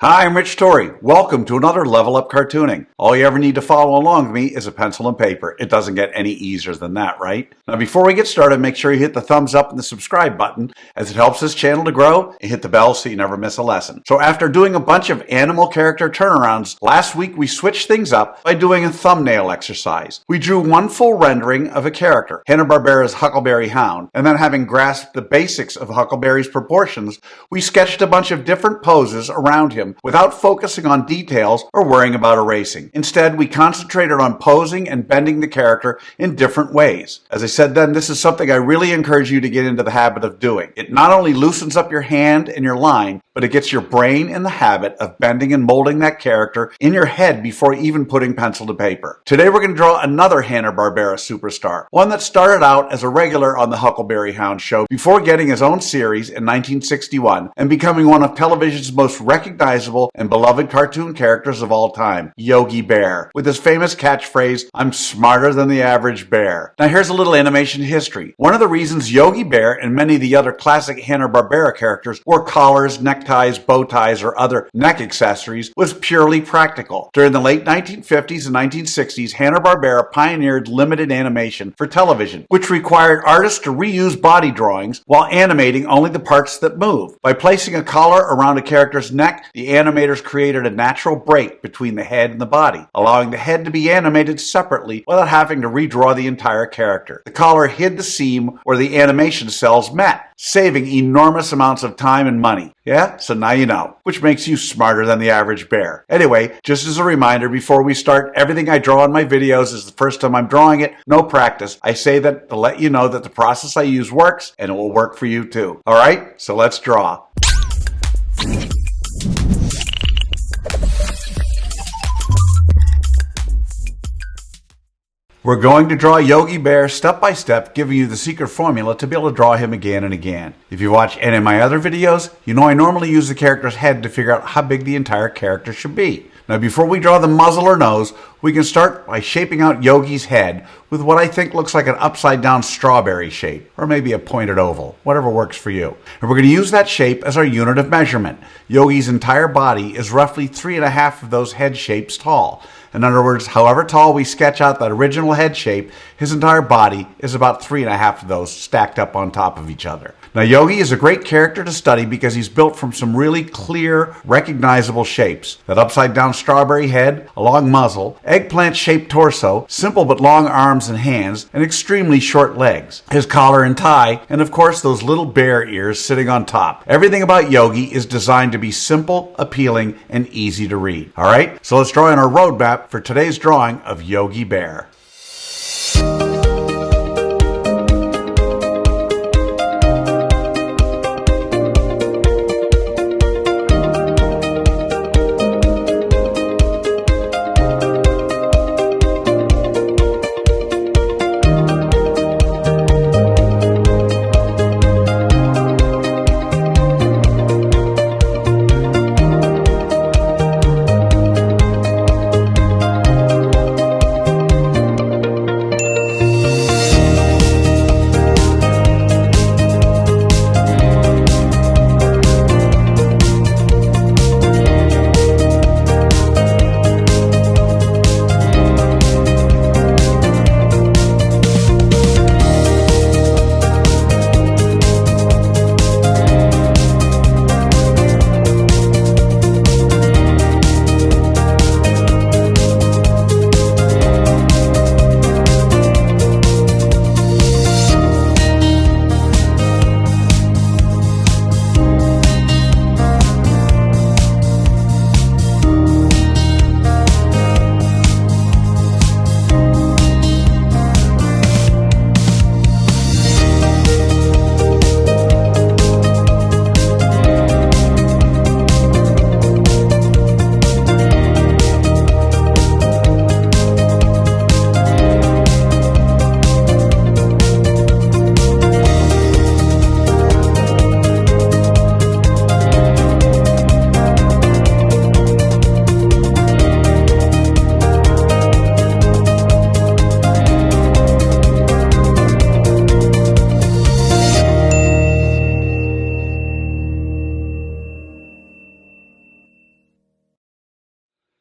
Hi, I'm Rich Torrey. Welcome to another Level Up Cartooning. All you ever need to follow along with me is a pencil and paper. It doesn't get any easier than that, right? Now, before we get started, make sure you hit the thumbs up and the subscribe button, as it helps this channel to grow, and hit the bell so you never miss a lesson. So after doing a bunch of animal character turnarounds, last week we switched things up by doing a thumbnail exercise. We drew one full rendering of a character, Hanna-Barbera's Huckleberry Hound, and then having grasped the basics of Huckleberry's proportions, we sketched a bunch of different poses around him without focusing on details or worrying about erasing. Instead, we concentrated on posing and bending the character in different ways. As I said then, this is something I really encourage you to get into the habit of doing. It not only loosens up your hand and your line, but it gets your brain in the habit of bending and molding that character in your head before even putting pencil to paper. Today we're going to draw another Hanna-Barbera superstar, one that started out as a regular on the Huckleberry Hound show before getting his own series in 1961 and becoming one of television's most recognizable and beloved cartoon characters of all time, Yogi Bear, with his famous catchphrase, "I'm smarter than the average bear." Now here's a little animation history. One of the reasons Yogi Bear and many of the other classic Hanna-Barbera characters wore collars, neckties, bow ties, or other neck accessories was purely practical. During the late 1950s and 1960s, Hanna-Barbera pioneered limited animation for television, which required artists to reuse body drawings while animating only the parts that move. By placing a collar around a character's neck, the animators created a natural break between the head and the body, allowing the head to be animated separately without having to redraw the entire character. The collar hid the seam where the animation cells met, saving enormous amounts of time and money. Yeah? So now you know, which makes you smarter than the average bear. Anyway, just as a reminder, before we start, everything I draw in my videos is the first time I'm drawing it, no practice. I say that to let you know that the process I use works, and it will work for you too. Alright? So let's draw. We're going to draw Yogi Bear step by step, giving you the secret formula to be able to draw him again and again. If you watch any of my other videos, you know I normally use the character's head to figure out how big the entire character should be. Now before we draw the muzzle or nose, we can start by shaping out Yogi's head with what I think looks like an upside down strawberry shape, or maybe a pointed oval, whatever works for you. And we're going to use that shape as our unit of measurement. Yogi's entire body is roughly 3.5 of those head shapes tall. In other words, however tall we sketch out that original head shape, his entire body is about 3.5 of those stacked up on top of each other. Now Yogi is a great character to study because he's built from some really clear, recognizable shapes. That upside down strawberry head, a long muzzle, eggplant shaped torso, simple but long arms and hands, and extremely short legs. His collar and tie, and of course those little bear ears sitting on top. Everything about Yogi is designed to be simple, appealing, and easy to read. Alright, so let's draw in our roadmap for today's drawing of Yogi Bear.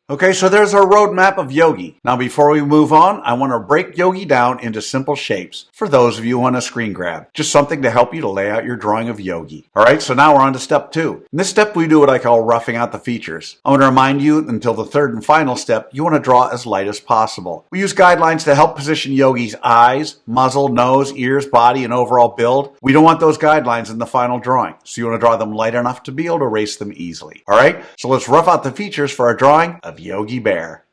Okay, so there's our roadmap of Yogi. Now before we move on, I want to break Yogi down into simple shapes for those of you who want a screen grab. Just something to help you to lay out your drawing of Yogi. Alright, so now we're on to step 2. In this step we do what I call roughing out the features. I want to remind you until the third and final step, you want to draw as light as possible. We use guidelines to help position Yogi's eyes, muzzle, nose, ears, body, and overall build. We don't want those guidelines in the final drawing, so you want to draw them light enough to be able to erase them easily. Alright, so let's rough out the features for our drawing of Yogi Bear.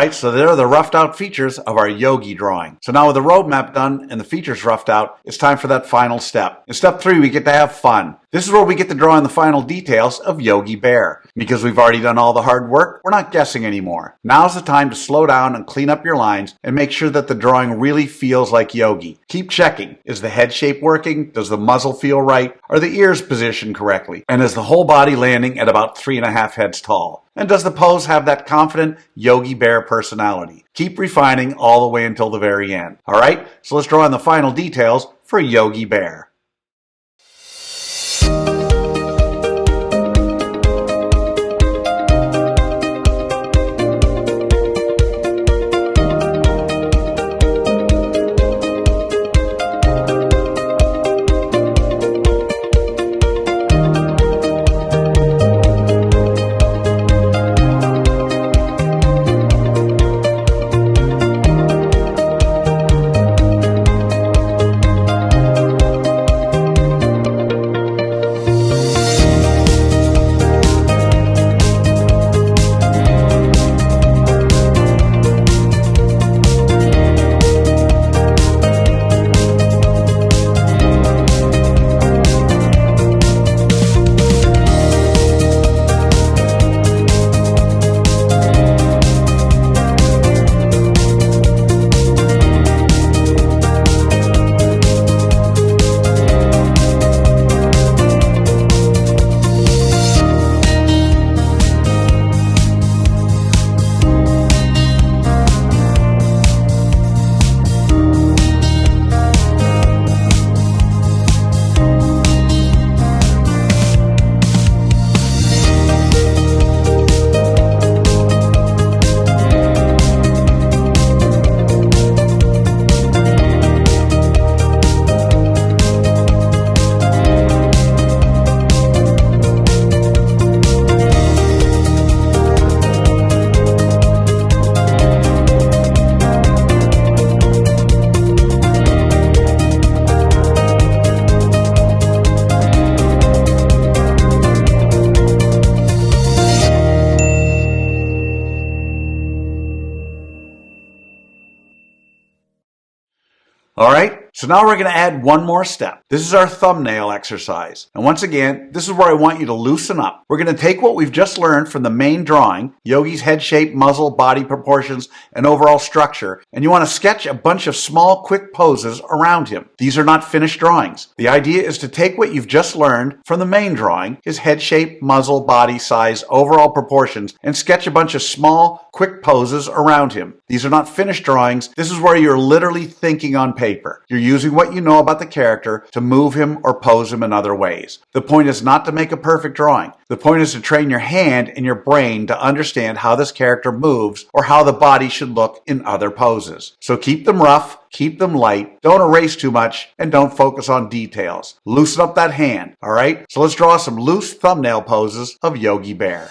Alright, so there are the roughed out features of our Yogi drawing. So now with the roadmap done and the features roughed out, it's time for that final step. In step 3, we get to have fun. This is where we get to draw in the final details of Yogi Bear. Because we've already done all the hard work, we're not guessing anymore. Now's the time to slow down and clean up your lines and make sure that the drawing really feels like Yogi. Keep checking. Is the head shape working? Does the muzzle feel right? Are the ears positioned correctly? And is the whole body landing at about 3.5 heads tall? And does the pose have that confident Yogi Bear personality? Keep refining all the way until the very end. Alright, so let's draw in the final details for Yogi Bear. All right, so now we're going to add one more step. This is our thumbnail exercise. And once again, this is where I want you to loosen up. We're going to take what we've just learned from the main drawing, Yogi's head shape, muzzle, body proportions, and overall structure, and you want to sketch a bunch of small, quick poses around him. These are not finished drawings. The idea is to take what you've just learned from the main drawing, his head shape, muzzle, body size, overall proportions, and sketch a bunch of small, quick poses around him. These are not finished drawings. This is where you're literally thinking on paper. You're using what you know about the character to move him or pose him in other ways. The point is not to make a perfect drawing. The point is to train your hand and your brain to understand how this character moves or how the body should look in other poses. So keep them rough, keep them light, don't erase too much, and don't focus on details. Loosen up that hand, all right? So let's draw some loose thumbnail poses of Yogi Bear.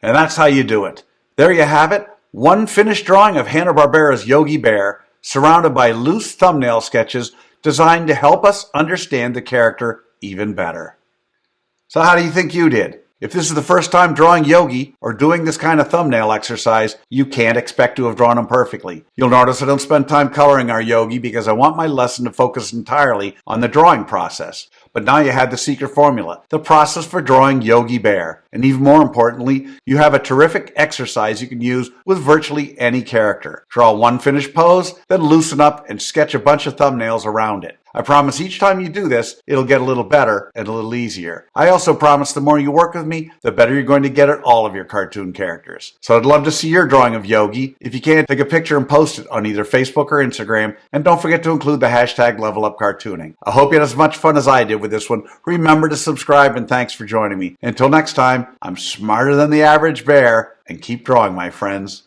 And that's how you do it. There you have it. One finished drawing of Hanna-Barbera's Yogi Bear, surrounded by loose thumbnail sketches designed to help us understand the character even better. So how do you think you did? If this is the first time drawing Yogi or doing this kind of thumbnail exercise, you can't expect to have drawn him perfectly. You'll notice I don't spend time coloring our Yogi because I want my lesson to focus entirely on the drawing process. But now you have the secret formula, the process for drawing Yogi Bear. And even more importantly, you have a terrific exercise you can use with virtually any character. Draw one finished pose, then loosen up and sketch a bunch of thumbnails around it. I promise each time you do this, it'll get a little better and a little easier. I also promise the more you work with me, the better you're going to get at all of your cartoon characters. So I'd love to see your drawing of Yogi. If you can, take a picture and post it on either Facebook or Instagram. And don't forget to include the hashtag #LevelUpCartooning. I hope you had as much fun as I did with this one. Remember to subscribe and thanks for joining me. Until next time, I'm smarter than the average bear and keep drawing, my friends.